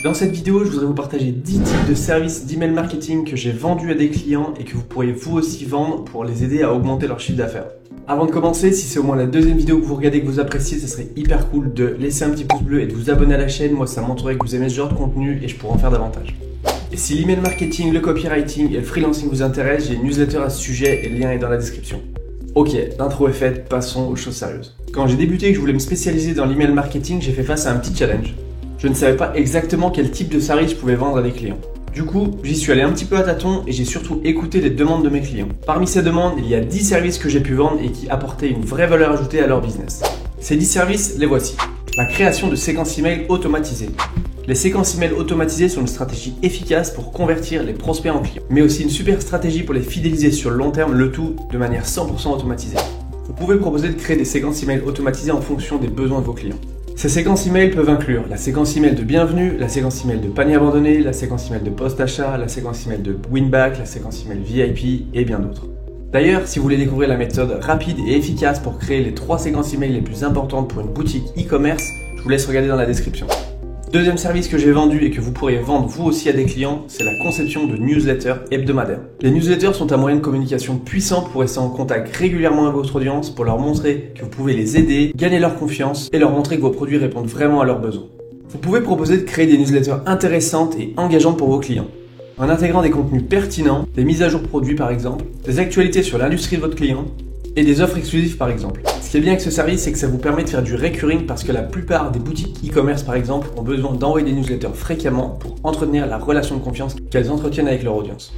Dans cette vidéo, je voudrais vous partager 10 types de services d'email marketing que j'ai vendus à des clients et que vous pourriez vous aussi vendre pour les aider à augmenter leur chiffre d'affaires. Avant de commencer, si c'est au moins la deuxième vidéo que vous regardez et que vous appréciez, ce serait hyper cool de laisser un petit pouce bleu et de vous abonner à la chaîne. Moi, ça montrerait que vous aimez ce genre de contenu et je pourrais en faire davantage. Et si l'email marketing, le copywriting et le freelancing vous intéressent, j'ai une newsletter à ce sujet et le lien est dans la description. Ok, l'intro est faite, passons aux choses sérieuses. Quand j'ai débuté et que je voulais me spécialiser dans l'email marketing, j'ai fait face à un petit challenge. Je ne savais pas exactement quel type de service je pouvais vendre à des clients. Du coup, j'y suis allé un petit peu à tâtons et j'ai surtout écouté les demandes de mes clients. Parmi ces demandes, il y a 10 services que j'ai pu vendre et qui apportaient une vraie valeur ajoutée à leur business. Ces 10 services, les voici. La création de séquences email automatisées. Les séquences email automatisées sont une stratégie efficace pour convertir les prospects en clients, mais aussi une super stratégie pour les fidéliser sur le long terme, le tout de manière 100% automatisée. Vous pouvez proposer de créer des séquences email automatisées en fonction des besoins de vos clients. Ces séquences email peuvent inclure la séquence email de bienvenue, la séquence email de panier abandonné, la séquence email de post-achat, la séquence email de win-back, la séquence email VIP et bien d'autres. D'ailleurs, si vous voulez découvrir la méthode rapide et efficace pour créer les 3 séquences email les plus importantes pour une boutique e-commerce, je vous laisse regarder dans la description. Deuxième service que j'ai vendu et que vous pourriez vendre vous aussi à des clients, c'est la conception de newsletters hebdomadaires. Les newsletters sont un moyen de communication puissant pour rester en contact régulièrement avec votre audience, pour leur montrer que vous pouvez les aider, gagner leur confiance et leur montrer que vos produits répondent vraiment à leurs besoins. Vous pouvez proposer de créer des newsletters intéressantes et engageantes pour vos clients, en intégrant des contenus pertinents, des mises à jour produits par exemple, des actualités sur l'industrie de votre client et des offres exclusives par exemple. Ce qui est bien avec ce service, c'est que ça vous permet de faire du recurring parce que la plupart des boutiques e-commerce par exemple ont besoin d'envoyer des newsletters fréquemment pour entretenir la relation de confiance qu'elles entretiennent avec leur audience.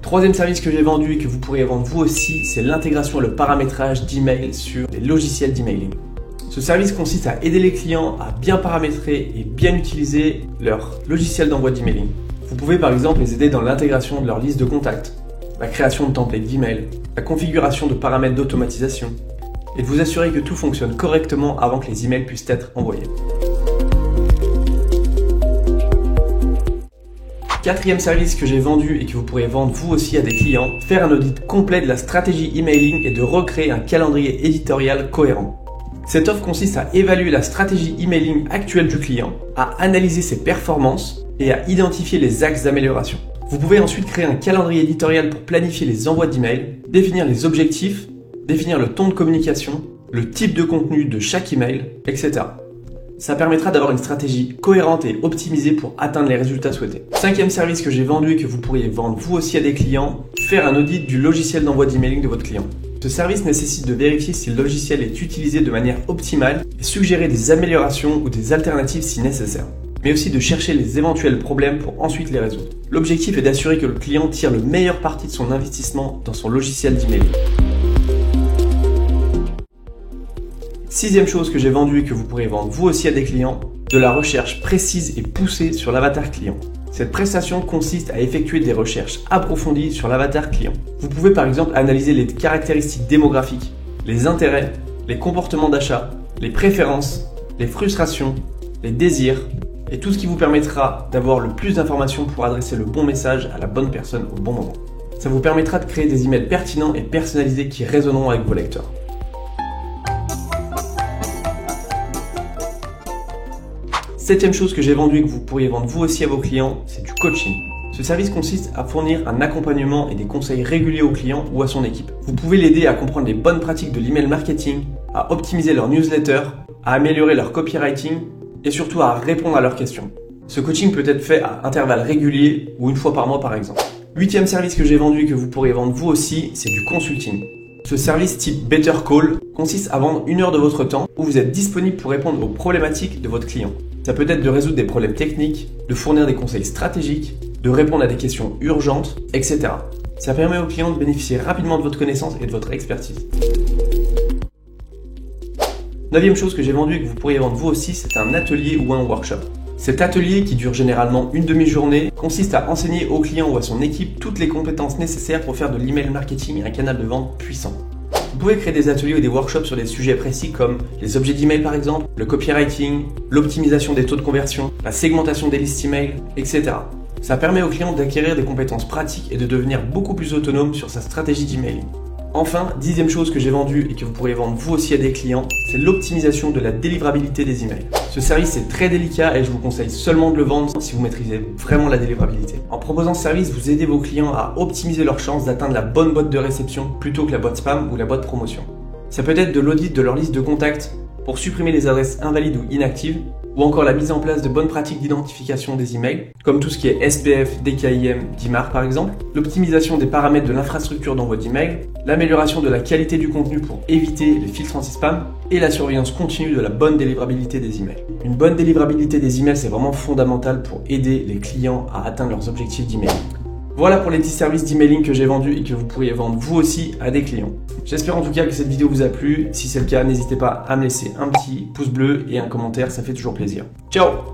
Troisième service que j'ai vendu et que vous pourriez vendre vous aussi, c'est l'intégration et le paramétrage d'email sur les logiciels d'emailing. Ce service consiste à aider les clients à bien paramétrer et bien utiliser leur logiciel d'envoi d'emailing. Vous pouvez par exemple les aider dans l'intégration de leur liste de contacts, la création de templates d'email, la configuration de paramètres d'automatisation et de vous assurer que tout fonctionne correctement avant que les emails puissent être envoyés. Quatrième service que j'ai vendu et que vous pourriez vendre vous aussi à des clients, faire un audit complet de la stratégie emailing et de recréer un calendrier éditorial cohérent. Cette offre consiste à évaluer la stratégie emailing actuelle du client, à analyser ses performances et à identifier les axes d'amélioration. Vous pouvez ensuite créer un calendrier éditorial pour planifier les envois d'emails, définir les objectifs, définir le ton de communication, le type de contenu de chaque email, etc. Ça permettra d'avoir une stratégie cohérente et optimisée pour atteindre les résultats souhaités. Cinquième service que j'ai vendu et que vous pourriez vendre vous aussi à des clients, faire un audit du logiciel d'envoi d'emailing de votre client. Ce service nécessite de vérifier si le logiciel est utilisé de manière optimale et suggérer des améliorations ou des alternatives si nécessaire, mais aussi de chercher les éventuels problèmes pour ensuite les résoudre. L'objectif est d'assurer que le client tire le meilleur parti de son investissement dans son logiciel d'email. Sixième chose que j'ai vendue et que vous pourrez vendre vous aussi à des clients, de la recherche précise et poussée sur l'avatar client. Cette prestation consiste à effectuer des recherches approfondies sur l'avatar client. Vous pouvez par exemple analyser les caractéristiques démographiques, les intérêts, les comportements d'achat, les préférences, les frustrations, les désirs et tout ce qui vous permettra d'avoir le plus d'informations pour adresser le bon message à la bonne personne au bon moment. Ça vous permettra de créer des emails pertinents et personnalisés qui résonneront avec vos lecteurs. Septième chose que j'ai vendue et que vous pourriez vendre vous aussi à vos clients, c'est du coaching. Ce service consiste à fournir un accompagnement et des conseils réguliers aux clients ou à son équipe. Vous pouvez l'aider à comprendre les bonnes pratiques de l'email marketing, à optimiser leur newsletter, à améliorer leur copywriting et surtout à répondre à leurs questions. Ce coaching peut être fait à intervalles réguliers ou une fois par mois par exemple. Huitième service que j'ai vendu et que vous pourriez vendre vous aussi, c'est du consulting. Ce service type Better Call consiste à vendre 1 heure de votre temps où vous êtes disponible pour répondre aux problématiques de votre client. Ça peut être de résoudre des problèmes techniques, de fournir des conseils stratégiques, de répondre à des questions urgentes, etc. Ça permet aux clients de bénéficier rapidement de votre connaissance et de votre expertise. Neuvième chose que j'ai vendue et que vous pourriez vendre vous aussi, c'est un atelier ou un workshop. Cet atelier, qui dure généralement une demi-journée, consiste à enseigner au client ou à son équipe toutes les compétences nécessaires pour faire de l'email marketing un canal de vente puissant. Vous pouvez créer des ateliers ou des workshops sur des sujets précis comme les objets d'email par exemple, le copywriting, l'optimisation des taux de conversion, la segmentation des listes email, etc. Ça permet au client d'acquérir des compétences pratiques et de devenir beaucoup plus autonome sur sa stratégie d'emailing. Enfin, 10e chose que j'ai vendue et que vous pourriez vendre vous aussi à des clients, c'est l'optimisation de la délivrabilité des emails. Ce service est très délicat et je vous conseille seulement de le vendre si vous maîtrisez vraiment la délivrabilité. En proposant ce service, vous aidez vos clients à optimiser leurs chances d'atteindre la bonne boîte de réception plutôt que la boîte spam ou la boîte promotion. Ça peut être de l'audit de leur liste de contacts pour supprimer les adresses invalides ou inactives, ou encore la mise en place de bonnes pratiques d'identification des emails, comme tout ce qui est SPF, DKIM, DIMAR par exemple, l'optimisation des paramètres de l'infrastructure d'envoi d'emails, l'amélioration de la qualité du contenu pour éviter les filtres anti-spam, et la surveillance continue de la bonne délivrabilité des emails. Une bonne délivrabilité des emails, c'est vraiment fondamental pour aider les clients à atteindre leurs objectifs d'email. Voilà pour les 10 services d'emailing que j'ai vendus et que vous pourriez vendre vous aussi à des clients. J'espère en tout cas que cette vidéo vous a plu. Si c'est le cas, n'hésitez pas à me laisser un petit pouce bleu et un commentaire, ça fait toujours plaisir. Ciao!